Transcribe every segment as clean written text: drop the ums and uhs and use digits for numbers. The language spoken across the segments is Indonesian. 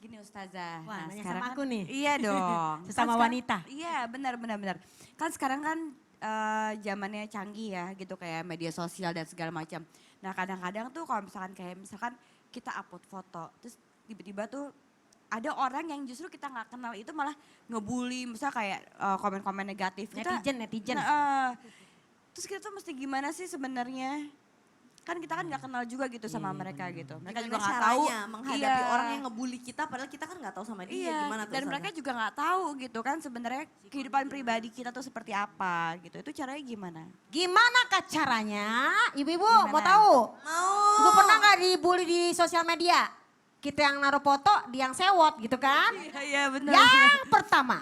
Gini Ustazah. Wah, nanya sekarang sama aku nih. Iya dong. Sesama wanita. Iya benar. Kan sekarang kan zamannya canggih ya gitu kayak media sosial dan segala macam. Nah kadang-kadang tuh kalau misalkan kita upload foto terus tiba-tiba tuh ada orang yang justru kita nggak kenal itu malah ngebully misalnya kayak komen-komen negatif. Netizen. Nah, terus kita tuh mesti gimana sih sebenarnya? Kan kita kan nggak kenal juga gitu sama mereka gitu. Mereka Gimana juga nggak tahu caranya menghadapi iya. orang yang ngebully kita padahal kita kan nggak tahu sama dia Iya, gimana tuh. dan Ustazah? mereka juga nggak tahu gitu kan sebenarnya kehidupan pribadi kita tuh seperti apa gitu. Itu caranya gimana? Gimana kah caranya? Ibu-ibu Gimana? mau tahu? Mau. Ibu pernah nggak dibully di sosial media? Kita yang naruh foto, dia yang sewot gitu kan? Iya benar. Yang pertama,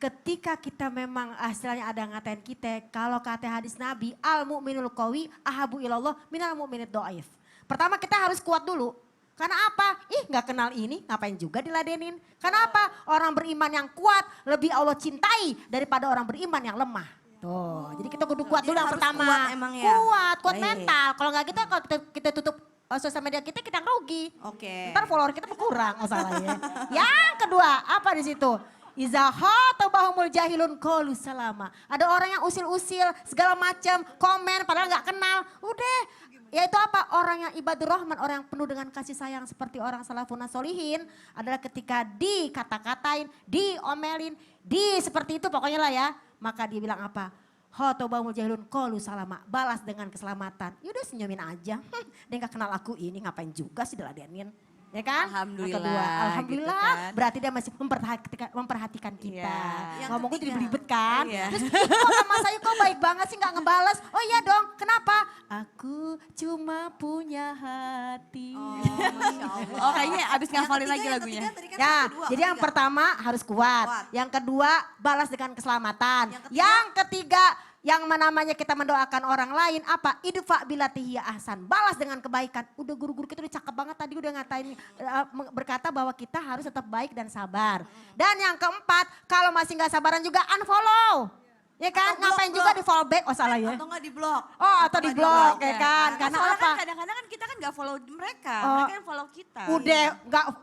ketika kita memang istilahnya ada ngatain kita, kalau kata hadis Nabi, al mu'minul qawi ahabu ilallah minal mu'minid do'if. Pertama kita harus kuat dulu. Karena apa? Ih nggak kenal ini, ngapain juga diladenin. Karena apa? Orang beriman yang kuat lebih Allah cintai daripada orang beriman yang lemah. Tuh, jadi kita kudu kuat Jadi dulu yang harus pertama. kuat emang ya? Kuat Baik. mental. Kalau nggak gitu, kalau kita tutup sosial media kita yang rugi. Oke. Ntar follower kita berkurang masalahnya. Yang kedua, apa di situ? Izaha tabahumul jahilun qalu salama. Ada orang yang usil-usil segala macam, komen padahal nggak kenal. Udah, yaitu apa? Orang yang ibadur rahman, orang yang penuh dengan kasih sayang seperti orang salafun solihin adalah ketika dikata-katain, diomelin, seperti itu pokoknya lah ya. Maka dia bilang apa? Hotobahumul jahilun qalu salama. Balas dengan keselamatan. Yaudah senyumin aja. Dia nggak kenal aku ini ngapain juga sih diladenin. Ya kan? Alhamdulillah, Yang kedua, alhamdulillah gitu kan. berarti dia masih memperhatikan kita. Iya. Yang Ngomongnya jadi ketiga. belibet kan. Iya. Terus kok sama saya kok baik banget sih gak ngebales. Oh iya dong, kenapa? Aku cuma punya hati. Masya Allah. Oh kayaknya abis ngafalin Yang lagi ketiga, lagunya. yang ketiga tadi kan Ya, kedua, jadi yang ketiga. pertama harus kuat. Kuat. Yang kedua balas dengan keselamatan. Yang ketiga? Yang ketiga yang namanya kita mendoakan orang lain apa? Idfa bilatihi ahsan. Balas dengan kebaikan. Udah guru-guru kita udah cakep banget tadi udah ngatain berkata bahwa kita harus tetap baik dan sabar. Dan yang keempat, kalau masih nggak sabaran juga unfollow. Ya kan? Atau Ngapain blok. juga di follow back? Oh salah ya. Atau nggak di blok. Oh atau di blog ya kan? Karena Karena soalnya apa? kan kadang-kadang kan kita kan nggak follow mereka, Oh. mereka yang follow kita. Udah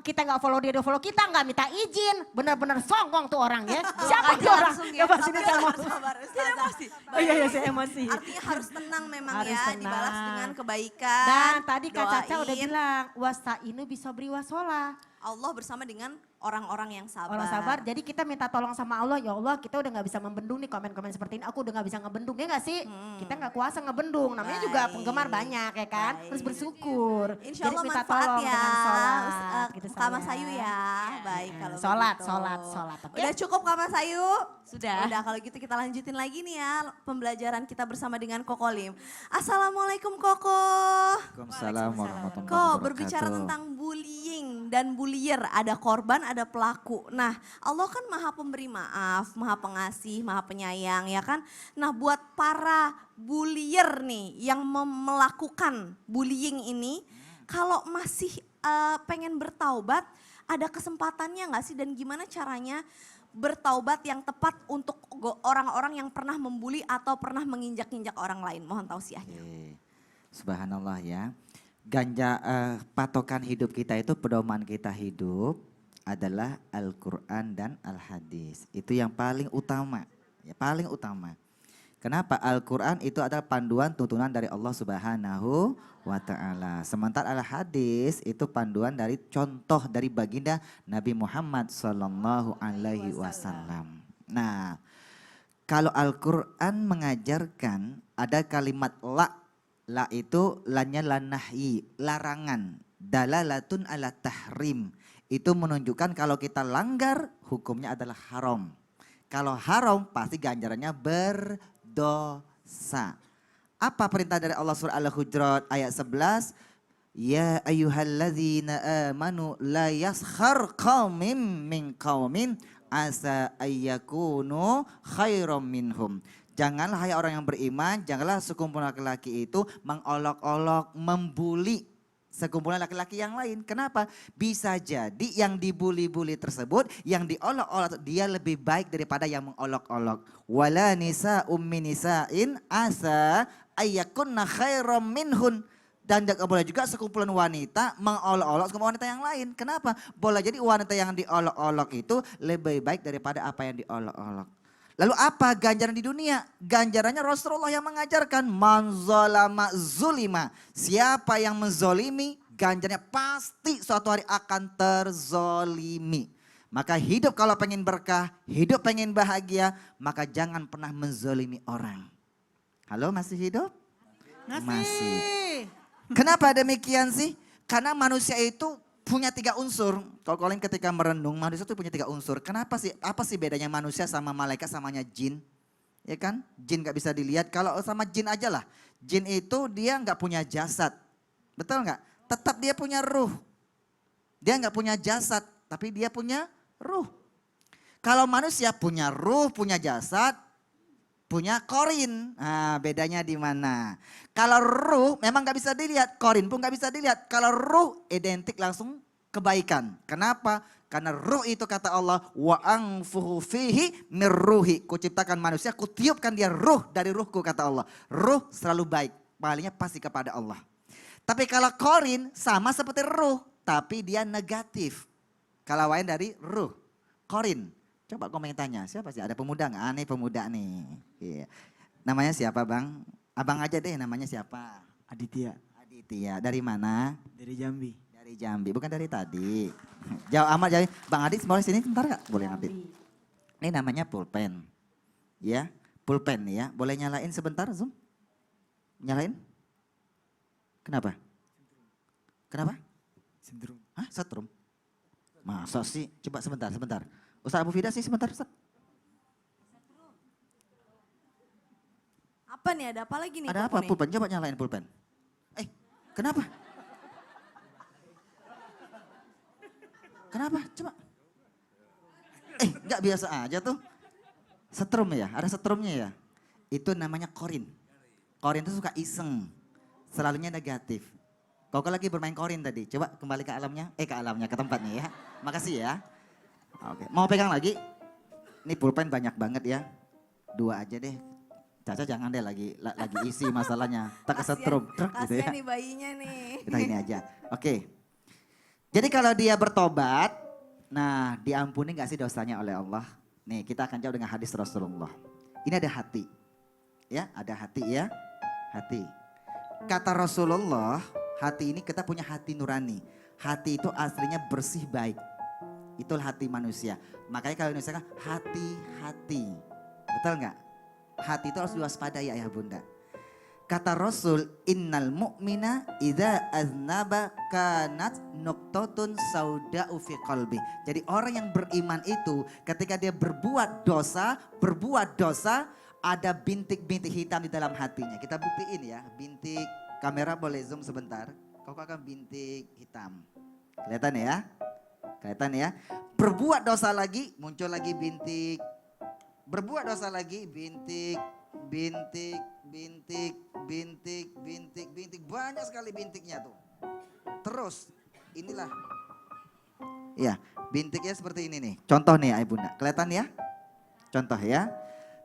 kita nggak follow dia follow kita nggak minta izin. Bener-bener songong tuh orang ya. Siapa aja tuh orang? langsung ya. Ya pasti dia Sabar, emosi. sabar, Ustazah. Oh iya iya saya emosi. Artinya harus tenang memang Harus ya, tenang. dibalas dengan kebaikan. Dan tadi Kak Caca udah doain. bilang wasta'inu bisobri wasola. Allah bersama dengan orang-orang yang sabar. Orang sabar, jadi kita minta tolong sama Allah, ya Allah kita udah gak bisa membendung nih komen-komen seperti ini, aku udah gak bisa ngebendung, ya gak sih? Kita gak kuasa ngebendung, namanya juga Baik. penggemar banyak ya kan, Baik. terus bersyukur. Insya Allah Jadi minta manfaat tolong ya, dengan sholat. Gitu, Kak Mas sayang. Ayu ya. Baik kalau Sholat, begitu. sholat, oke? Udah cukup Kak Mas Ayu? Sudah. Udah kalau gitu kita lanjutin lagi nih ya pembelajaran kita bersama dengan Koko Lim. Assalamualaikum Koko. Waalaikumsalam warahmatullahi Kok wabarakatuh. berbicara tentang bullying dan bullier, ada korban, ada pelaku. Nah, Allah kan Maha Pemberi maaf, Maha Pengasih, Maha Penyayang ya kan. Nah, buat para bullier nih yang melakukan bullying ini, kalau masih pengen bertaubat, ada kesempatannya nggak sih dan gimana caranya bertaubat yang tepat untuk orang-orang yang pernah membuli atau pernah menginjak-injak orang lain? Mohon tausiahnya. Oke. Subhanallah ya. Patokan hidup kita itu pedoman kita hidup adalah Al-Quran dan Al-Hadis. Itu yang paling utama. Ya, paling utama. Kenapa? Al-Quran itu adalah panduan tuntunan dari Allah Subhanahu wa Ta'ala. Sementara Al-Hadis itu panduan dari contoh dari baginda Nabi Muhammad Sallallahu Alaihi Wasallam. Nah, kalau Al-Quran mengajarkan ada kalimat la itu lanya lanahyi, larangan, dalalatun ala tahrim. Itu menunjukkan kalau kita langgar hukumnya adalah haram. Kalau haram pasti ganjarannya berdosa. Apa perintah dari Allah surah Al-Hujurat ayat 11? Ya ayyuhalladzina amanu la yaskhar qaumin min qaumin asa ayyakunu khairam minhum. Janganlah hai orang yang beriman, janganlah sekumpulan laki-laki itu mengolok-olok, membuli sekumpulan laki-laki yang lain. Kenapa? Bisa jadi yang dibuli-buli tersebut, yang diolok-olok dia lebih baik daripada yang mengolok-olok. Wala nisa'um min nisa'in asa ayyakunna khairam minhun. Dan gak boleh juga sekumpulan wanita mengolok-olok sama wanita yang lain. Kenapa? Boleh jadi wanita yang diolok-olok itu lebih baik daripada apa yang diolok-olok. Lalu apa ganjaran di dunia? Ganjarannya Rasulullah yang mengajarkan. Man zalama zulima. Siapa yang menzolimi, ganjarannya pasti suatu hari akan terzolimi. Maka hidup kalau pengen berkah, hidup pengen bahagia, maka jangan pernah menzolimi orang. Halo, masih hidup? Masih. Kenapa demikian sih? Karena manusia itu punya 3 unsur. Kalau kalian ketika merenung, manusia itu punya 3 unsur. Kenapa sih? Apa sih bedanya manusia sama malaikat samanya jin? Ya kan? Jin gak bisa dilihat. Kalau sama jin aja lah. Jin itu dia gak punya jasad. Betul gak? Tetap dia punya ruh. Dia gak punya jasad, tapi dia punya ruh. Kalau manusia punya ruh, punya jasad, punya korin. Nah, bedanya di mana? Kalau ruh memang gak bisa dilihat, korin pun gak bisa dilihat. Kalau ruh identik langsung kebaikan. Kenapa? Karena ruh itu kata Allah, wa anfuhu fihi mir ruhi. Kuciptakan manusia, kutiupkan dia ruh dari ruhku kata Allah. Ruh selalu baik, palingnya pasti kepada Allah. Tapi kalau korin sama seperti ruh, tapi dia negatif. Kalau lain dari ruh, korin. Coba komen tanya, siapa sih? Ada pemuda nggak? Aneh pemuda nih. Iya. Namanya siapa bang? Abang aja deh, namanya siapa? Aditya Aditya. Dari mana? dari Jambi. Dari Jambi, bukan dari tadi. Jauh amat jadi. Bang Adit boleh sini sebentar gak? Boleh Adit. Ini namanya pulpen. Ya, pulpen ya. Boleh nyalain sebentar Zoom? Nyalain? Kenapa? Kenapa? Sindrom. Hah, setrum? Masa sih? Coba sebentar. Ustaz Abu Fida sih sebentar Ustaz. Apa nih, ada apa lagi nih? Ada apa? Pulpen, coba nyalain pulpen. Kenapa? Kenapa? Coba. Nggak biasa aja tuh. Setrum ya, ada setrumnya ya. Itu namanya korin. Korin itu suka iseng. Selalunya negatif. Kau lagi bermain korin tadi, coba kembali ke alamnya. Ke tempatnya ya. Makasih ya. Oke, mau pegang lagi? Ini pulpen banyak banget ya. 2 aja deh. Caca jangan deh lagi isi masalahnya. Tak kesetrum truk gitu ya. Kasian nih bayinya nih. Kita ini aja. Oke. Jadi kalau dia bertobat, nah diampuni gak sih dosanya oleh Allah? Nih kita akan jawab dengan hadis Rasulullah. Ini ada hati. Ya, ada hati ya. Hati. Kata Rasulullah, hati ini kita punya hati nurani. Hati itu aslinya bersih baik. Itulah hati manusia. Makanya kalau Indonesia kan hati-hati. Betul nggak? Hati itu harus diwaspadai ayah bunda. Kata Rasul, innal mu'mina idza aznaba kanat nuqtatun sauda'u fi qalbi. Jadi orang yang beriman itu ketika dia berbuat dosa, ada bintik-bintik hitam di dalam hatinya. Kita buktiin ya, bintik, kamera boleh zoom sebentar. Kau akan bintik hitam. Kelihatan ya? Kelihatan ya? Berbuat dosa lagi, muncul lagi bintik. Berbuat dosa lagi, bintik. Banyak sekali bintiknya tuh. Terus, inilah. Ya, bintiknya seperti ini nih. Contoh nih ayah bunda, kelihatan ya? Contoh ya.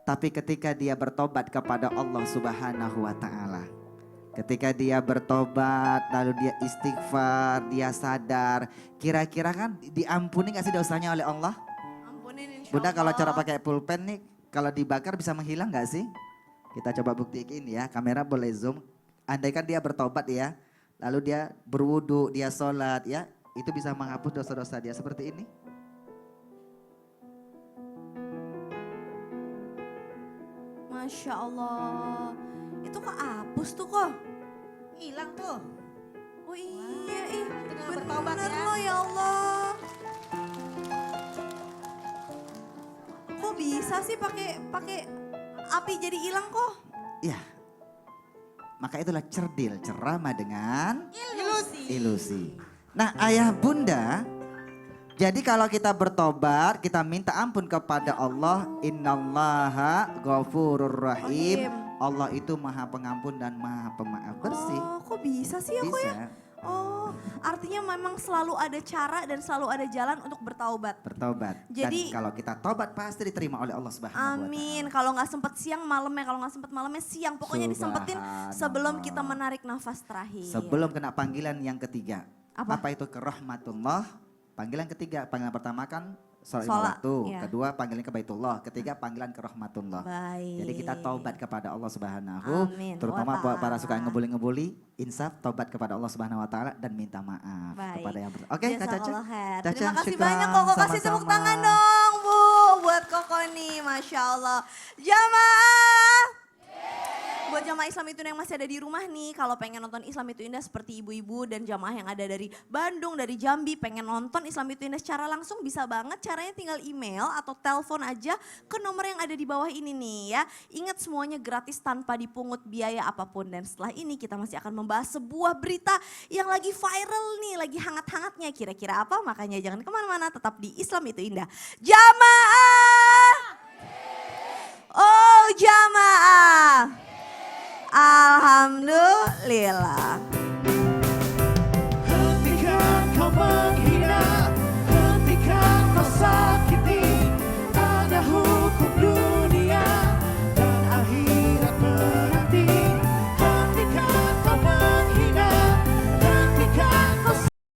Tapi ketika dia bertobat kepada Allah Subhanahu wa ta'ala. Ketika dia bertobat, lalu dia istighfar, dia sadar. Kira-kira kan diampuni gak sih dosanya oleh Allah? Ampunin insya Bunda kalau Allah. cara pakai pulpen nih, kalau dibakar bisa menghilang gak sih? Kita coba buktiin ya, kamera boleh zoom. Andaikan dia bertobat ya, lalu dia berwudu, dia sholat ya. Itu bisa menghapus dosa-dosa dia seperti ini. Masya Allah. Itu kehapus tuh kok. Hilang tuh. Oh iya, dengan bertobat bener ya. loh ya Allah. Kok bisa sih pakai api jadi hilang kok? Ya, maka itulah cerdil, ceramah dengan ilusi. Nah ayah bunda, jadi kalau kita bertobat, kita minta ampun kepada Allah, innallaha ghafurur rahim. Allah itu maha pengampun dan maha pemaaf bersih. Oh, kok bisa sih aku ya? Bisa. Oh, artinya memang selalu ada cara dan selalu ada jalan untuk bertaubat. Bertobat. Jadi- Dan kalau kita tobat pasti diterima oleh Allah Subhanahu wa taala. Amin. Kalau nggak sempet siang malamnya, kalau nggak sempet malamnya siang. Pokoknya disempetin sebelum kita menarik nafas terakhir. Sebelum kena panggilan yang ketiga. Apa? Itu ke rahmatullah. Panggilan ketiga, panggilan pertama kan sholat lima Sholat, waktu. iya. Kedua panggilan ke Baitullah. Ketiga panggilan ke rahmatullah. Baik. Jadi kita taubat kepada Allah Subhanahu. Amin. Terutama Wa buat para ta'ala. suka ngebully-ngebully, insaf taubat kepada Allah Subhanahu wa taala dan minta maaf Baik. kepada yang Oke, Kak Caca. Jazakallah khair. Caca, Terima kasih syukran. banyak Koko, kasih tepuk Sama-sama. tangan dong Bu buat Koko nih, Masya Allah. Jamaah. Buat jamaah Islam itu yang masih ada di rumah nih, kalau pengen nonton Islam itu Indah seperti ibu-ibu dan jamaah yang ada dari Bandung, dari Jambi, pengen nonton Islam itu Indah secara langsung bisa banget, caranya tinggal email atau telepon aja ke nomor yang ada di bawah ini nih ya. Ingat semuanya gratis tanpa dipungut biaya apapun, dan setelah ini kita masih akan membahas sebuah berita yang lagi viral nih, lagi hangat-hangatnya, kira-kira apa? Makanya jangan kemana-mana, tetap di Islam itu Indah. Jamaah! Oh jamaah! Alhamdulillah.